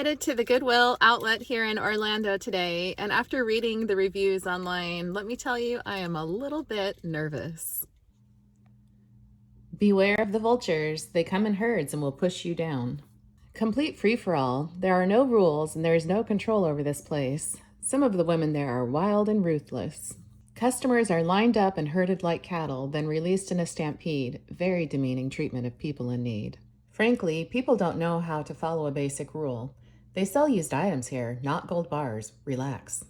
Headed to the Goodwill Outlet here in Orlando today, and after reading the reviews online, let me tell you, I am a little bit nervous. Beware of the vultures. They come in herds and will push you down. Complete free-for-all. There are no rules and there is no control over this place. Some of the women there are wild and ruthless. Customers are lined up and herded like cattle, then released in a stampede. Very demeaning treatment of people in need. Frankly, people don't know how to follow a basic rule. They sell used items here, not gold bars. Relax.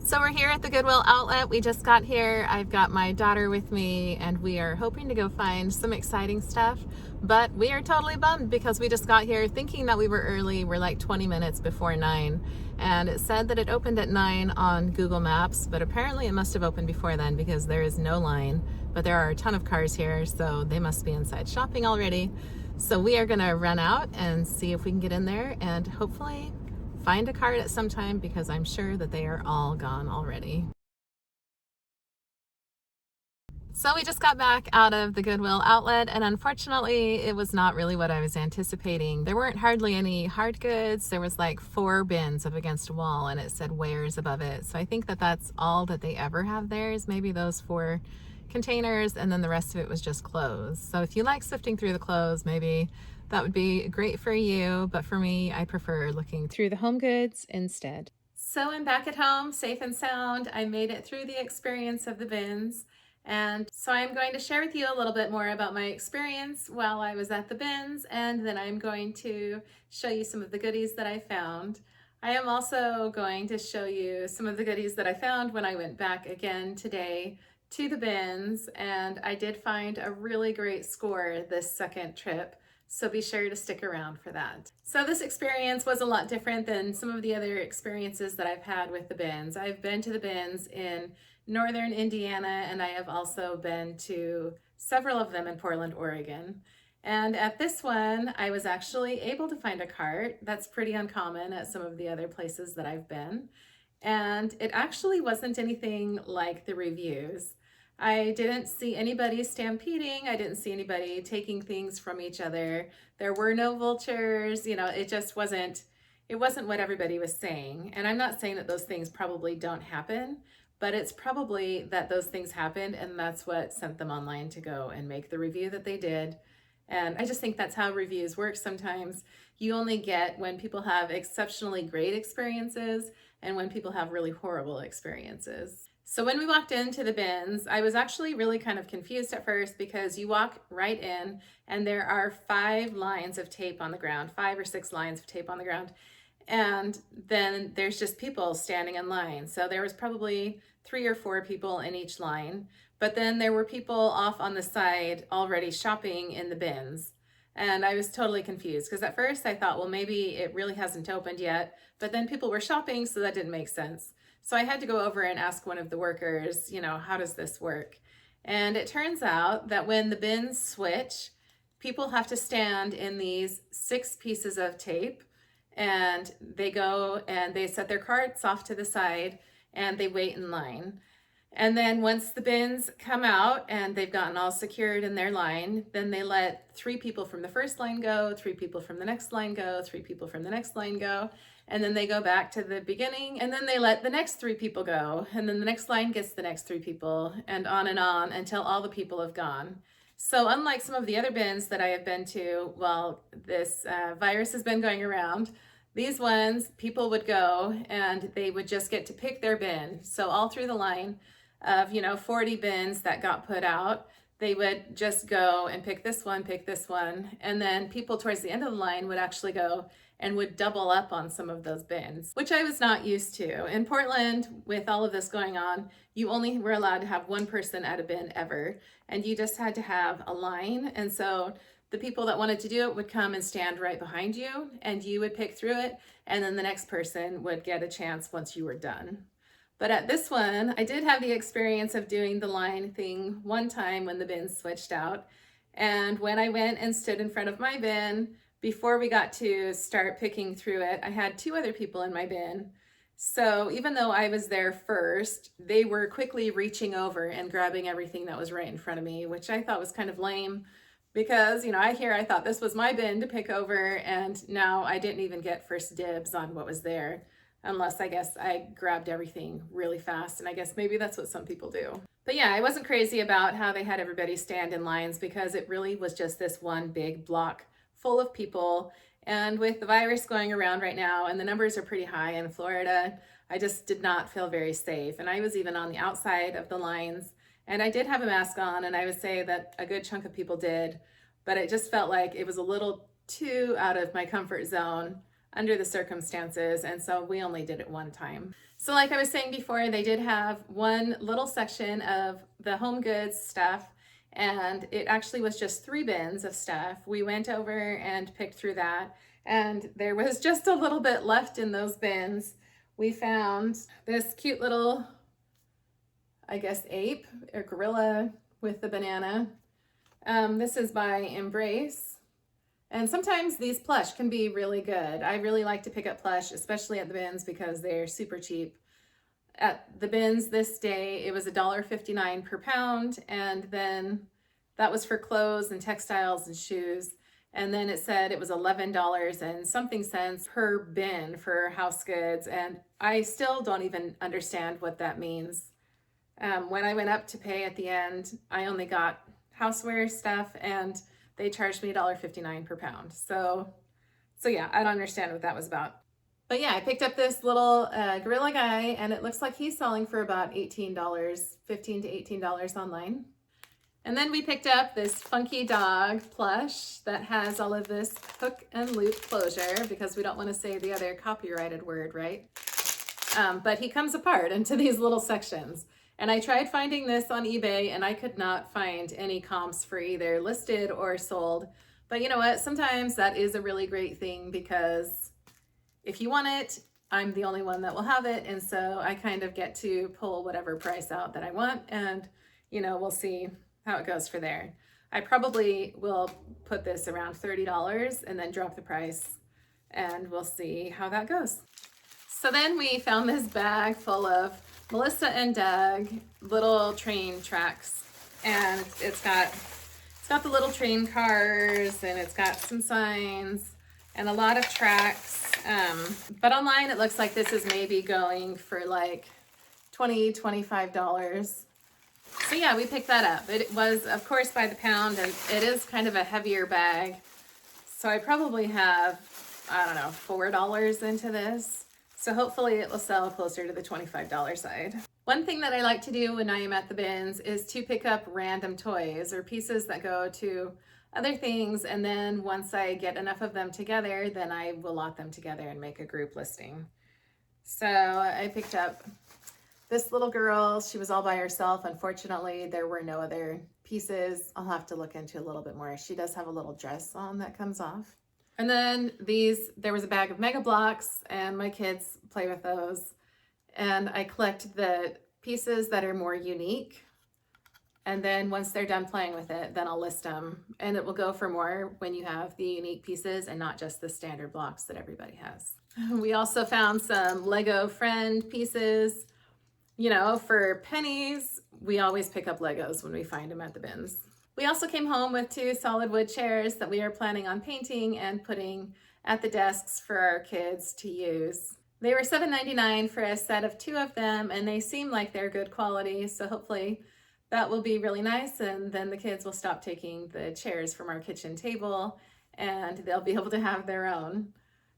So we're here at the Goodwill Outlet. We just got here. I've got my daughter with me and we are hoping to go find some exciting stuff, but we are totally bummed because we just got here thinking that we were early. We're like 20 minutes before 9 and it said that it opened at 9 on Google Maps, but apparently it must have opened before then because there is no line, but there are a ton of cars here, so they must be inside shopping already. So we are gonna run out and see if we can get in there and hopefully find a card at some time because I'm sure that they are all gone already. So we just got back out of the Goodwill Outlet and unfortunately it was not really what I was anticipating. There weren't hardly any hard goods. There was like 4 bins up against a wall and it said wares above it. So I think that that's all that they ever have there is maybe those 4 containers and then the rest of it was just clothes. So if you like sifting through the clothes, maybe that would be great for you, but for me, I prefer looking through the home goods instead. So I'm back at home, safe and sound. I made it through the experience of the bins. And so I'm going to share with you a little bit more about my experience while I was at the bins, and then I'm going to show you some of the goodies that I found. I am also going to show you some of the goodies that I found when I went back again today to the bins, and I did find a really great score this second trip. So be sure to stick around for that. So this experience was a lot different than some of the other experiences that I've had with the bins. I've been to the bins in northern Indiana and I have also been to several of them in Portland, Oregon. And at this one, I was actually able to find a cart. That's pretty uncommon at some of the other places that I've been. And it actually wasn't anything like the reviews. I didn't see anybody stampeding. I didn't see anybody taking things from each other. There were no vultures. You know, it just wasn't what everybody was saying. And I'm not saying that those things probably don't happen, but it's probably that those things happened and that's what sent them online to go and make the review that they did. And I just think that's how reviews work sometimes. You only get when people have exceptionally great experiences and when people have really horrible experiences. So when we walked into the bins, I was actually really kind of confused at first because you walk right in and there are 5 lines of tape on the ground, 5 or 6 lines of tape on the ground. And then there's just people standing in line. So there was probably 3 or 4 people in each line, but then there were people off on the side already shopping in the bins. And I was totally confused because at first I thought, well, maybe it really hasn't opened yet, but then people were shopping, so that didn't make sense. So I had to go over and ask one of the workers, you know, how does this work? And it turns out that when the bins switch, people have to stand in these 6 pieces of tape and they go and they set their carts off to the side and they wait in line. And then once the bins come out and they've gotten all secured in their line, then they let 3 people from the first line go, 3 people from the next line go, 3 people from the next line go, and then they go back to the beginning and then they let the next 3 people go, and then the next line gets the next 3 people, and on until all the people have gone. So unlike some of the other bins that I have been to, while this virus has been going around, these ones, people would go and they would just get to pick their bin. So all through the line of, 40 bins that got put out, they would just go and pick this one, and then people towards the end of the line would actually go and would double up on some of those bins, which I was not used to. In Portland, with all of this going on, you only were allowed to have 1 person at a bin ever, and you just had to have a line. And so the people that wanted to do it would come and stand right behind you and you would pick through it, and then the next person would get a chance once you were done. But at this one, I did have the experience of doing the line thing one time when the bins switched out. And when I went and stood in front of my bin, before we got to start picking through it, I had 2 other people in my bin. So even though I was there first, they were quickly reaching over and grabbing everything that was right in front of me, which I thought was kind of lame because, I thought this was my bin to pick over, and now I didn't even get first dibs on what was there, unless I guess I grabbed everything really fast, and I guess maybe that's what some people do. But yeah, I wasn't crazy about how they had everybody stand in lines because it really was just this one big block full of people. And with the virus going around right now, and the numbers are pretty high in Florida, I just did not feel very safe. And I was even on the outside of the lines, and I did have a mask on, and I would say that a good chunk of people did, but it just felt like it was a little too out of my comfort zone under the circumstances, and so we only did it one time. So like I was saying before, they did have one little section of the home goods stuff, and it actually was just 3 bins of stuff. We went over and picked through that, and there was just a little bit left in those bins. We found this cute little, I guess, ape or gorilla with the banana. This is by Embrace. And sometimes these plush can be really good. I really like to pick up plush, especially at the bins, because they're super cheap. At the bins this day, it was $1.59 per pound, and then that was for clothes and textiles and shoes. And then it said it was $11 and something cents per bin for house goods, and I still don't even understand what that means. When I went up to pay at the end, I only got houseware stuff, and they charged me $1.59 per pound. So yeah, I don't understand what that was about. But yeah, I picked up this little gorilla guy, and it looks like he's selling for about $18, $15 to $18 online. And then we picked up this funky dog plush that has all of this hook and loop closure, because we don't want to say the other copyrighted word, right? But he comes apart into these little sections. And I tried finding this on eBay, and I could not find any comps for either listed or sold. But you know what? Sometimes that is a really great thing, because if you want it, I'm the only one that will have it. And so I kind of get to pull whatever price out that I want, and we'll see how it goes for there. I probably will put this around $30 and then drop the price, and we'll see how that goes. So then we found this bag full of Melissa and Doug little train tracks, and it's got the little train cars, and it's got some signs and a lot of tracks. But online it looks like this is maybe going for like $20, $25. So yeah, we picked that up. It was, of course, by the pound, and it is kind of a heavier bag. So I probably have, I don't know, $4 into this. So hopefully it will sell closer to the $25 side. One thing that I like to do when I am at the bins is to pick up random toys or pieces that go to other things, and then once I get enough of them together, then I will lot them together and make a group listing. So I picked up this little girl. She was all by herself. Unfortunately, there were no other pieces. I'll have to look into a little bit more. She does have a little dress on that comes off. And then there was a bag of Mega Blocks, and my kids play with those. And I collect the pieces that are more unique. And then once they're done playing with it, then I'll list them. And it will go for more when you have the unique pieces and not just the standard blocks that everybody has. We also found some Lego Friend pieces. For pennies, we always pick up Legos when we find them at the bins. We also came home with 2 solid wood chairs that we are planning on painting and putting at the desks for our kids to use. They were $7.99 for a set of 2 of them, and they seem like they're good quality, so hopefully that will be really nice, and then the kids will stop taking the chairs from our kitchen table, and they'll be able to have their own.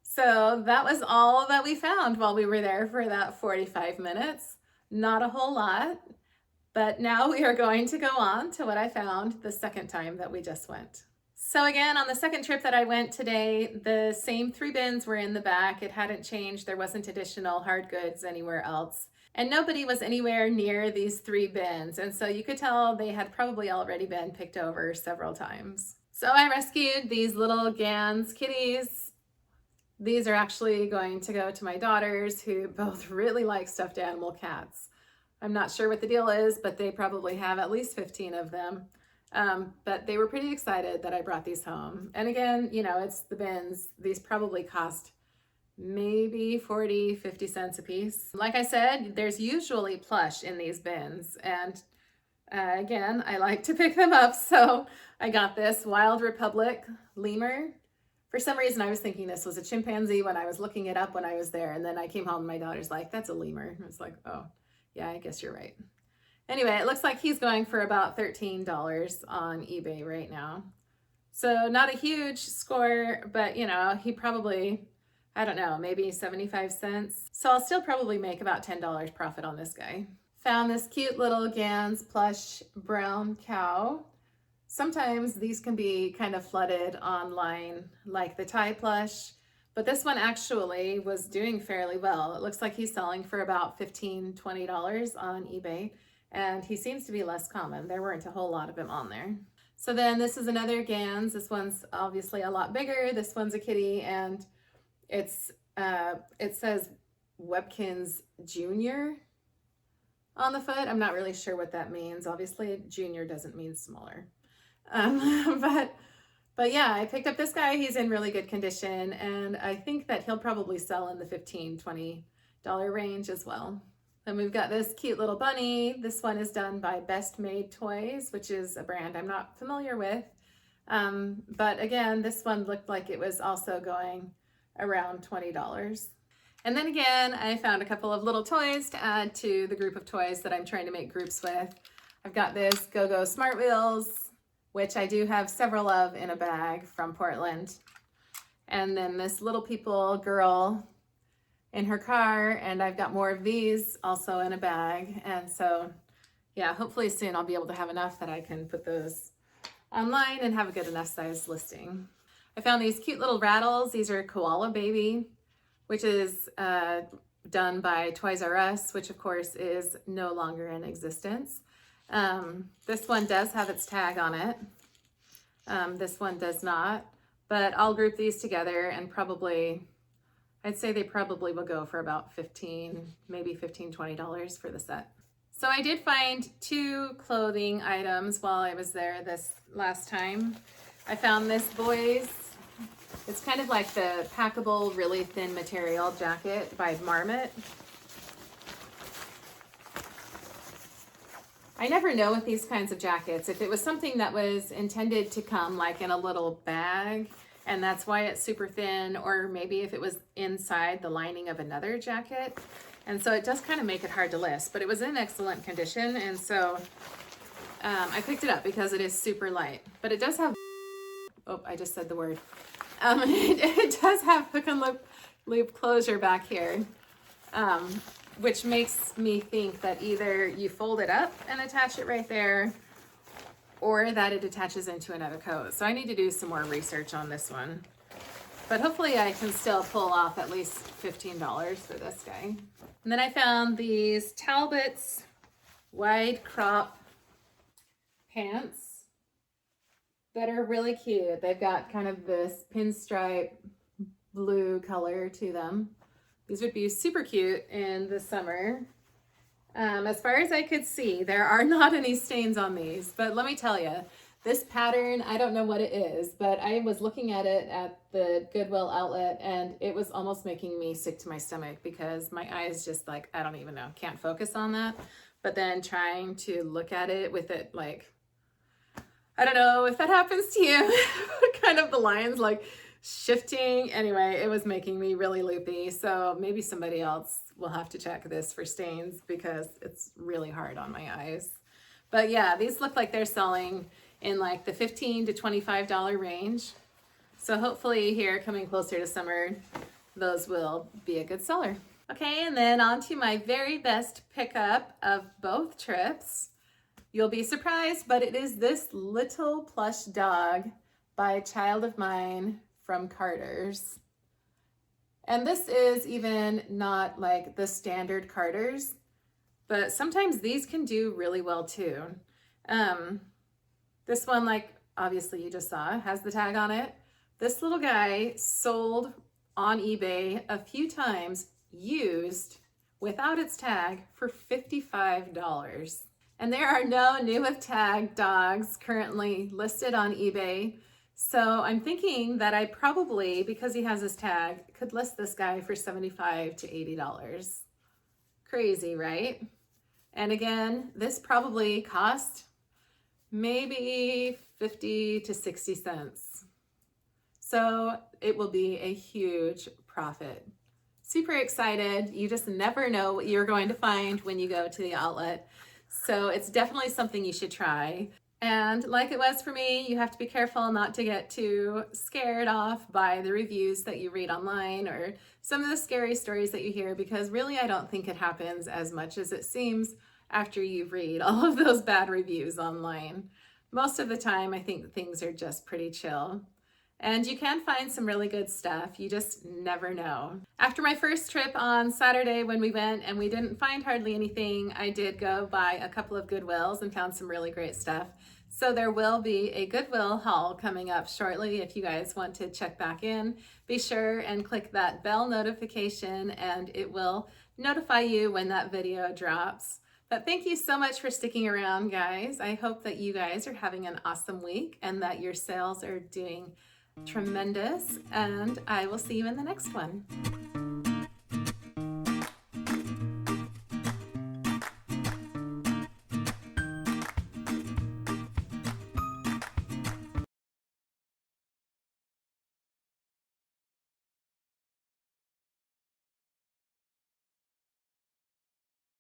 So that was all that we found while we were there for that 45 minutes. Not a whole lot. But now we are going to go on to what I found the second time that we just went. So again, on the second trip that I went today, the same 3 bins were in the back. It hadn't changed. There wasn't additional hard goods anywhere else. And nobody was anywhere near these 3 bins. And so you could tell they had probably already been picked over several times. So I rescued these little Gans kitties. These are actually going to go to my daughters, who both really like stuffed animal cats. I'm not sure what the deal is, but they probably have at least 15 of them. But they were pretty excited that I brought these home. And again, you know, it's the bins. These probably cost maybe 40, 50 cents a piece. Like I said, there's usually plush in these bins. And again, I like to pick them up. So I got this Wild Republic lemur. For some reason, I was thinking this was a chimpanzee when I was looking it up when I was there. And then I came home and my daughter's like, that's a lemur. I was like, oh, yeah, I guess you're right. Anyway, it looks like he's going for about $13 on eBay right now. So not a huge score, but you know, he probably, I don't know, maybe 75 cents. So I'll still probably make about $10 profit on this guy. Found this cute little Gans plush brown cow. Sometimes these can be kind of flooded online, like the Thai plush, but this one actually was doing fairly well. It looks like he's selling for about $15, $20 on eBay, and he seems to be less common. There weren't a whole lot of him on there. So then this is another Gans. This one's obviously a lot bigger. This one's a kitty, and it says Webkinz Jr. on the foot. I'm not really sure what that means. Obviously, junior doesn't mean smaller. But yeah, I picked up this guy. He's in really good condition, and I think that he'll probably sell in the $15, $20 range as well. Then we've got this cute little bunny. This one is done by Best Made Toys, which is a brand I'm not familiar with. But again, this one looked like it was also going around $20. And then again, I found a couple of little toys to add to the group of toys that I'm trying to make groups with. I've got this Go-Go Smart Wheels, which I do have several of in a bag from Portland. And then this Little People girl in her car, and I've got more of these also in a bag. And so, yeah, hopefully soon I'll be able to have enough that I can put those online and have a good enough size listing. I found these cute little rattles. These are Koala Baby, which is done by Toys R Us, which of course is no longer in existence. This one does have its tag on it. This one does not, but I'll group these together and probably, I'd say they probably will go for about $15, maybe $15, $20 for the set. So I did find 2 clothing items while I was there this last time. I found this boys, it's kind of like the packable, really thin material jacket by Marmot. I never know with these kinds of jackets if it was something that was intended to come like in a little bag and that's why it's super thin, or maybe if it was inside the lining of another jacket. And so it does kind of make it hard to list, but it was in excellent condition, and so I picked it up because it is super light. But it does have, oh, I just said the word. It does have hook and loop closure back here. Which makes me think that either you fold it up and attach it right there, or that it attaches into another coat. So I need to do some more research on this one. But hopefully I can still pull off at least $15 for this guy. And then I found these Talbots wide crop pants that are really cute. They've got kind of this pinstripe blue color to them. These would be super cute in the summer. As far as I could see, there are not any stains on these, but let me tell you, this pattern, I don't know what it is, but I was looking at it at the Goodwill Outlet and it was almost making me sick to my stomach because my eyes just like, I don't even know, can't focus on that. But then trying to look at it with it like, I don't know if that happens to you, kind of the lines like shifting. Anyway, it was making me really loopy. So maybe somebody else will have to check this for stains because it's really hard on my eyes. But yeah, these look like they're selling in like the $15 to $25 range. So hopefully here coming closer to summer, those will be a good seller. Okay, and then on to my very best pickup of both trips. You'll be surprised, but it is this little plush dog by a child of mine from Carter's. And this is even not like the standard Carter's, but sometimes these can do really well too. This one, like obviously you just saw, has the tag on it. This little guy sold on eBay a few times used without its tag for $55. And there are no new with tag dogs currently listed on eBay. So I'm thinking that I probably, because he has his tag, could list this guy for $75 to $80. Crazy, right? And again, this probably cost maybe 50 to 60 cents. So it will be a huge profit. Super excited. You just never know what you're going to find when you go to the outlet. So it's definitely something you should try. And like it was for me, you have to be careful not to get too scared off by the reviews that you read online or some of the scary stories that you hear, because really I don't think it happens as much as it seems after you read all of those bad reviews online. Most of the time, I think things are just pretty chill. And you can find some really good stuff. You just never know. After my first trip on Saturday when we went and we didn't find hardly anything, I did go by a couple of Goodwills and found some really great stuff. So there will be a Goodwill haul coming up shortly. If you guys want to check back in, be sure and click that bell notification and it will notify you when that video drops. But thank you so much for sticking around, guys. I hope that you guys are having an awesome week and that your sales are doing tremendous, and I will see you in the next one.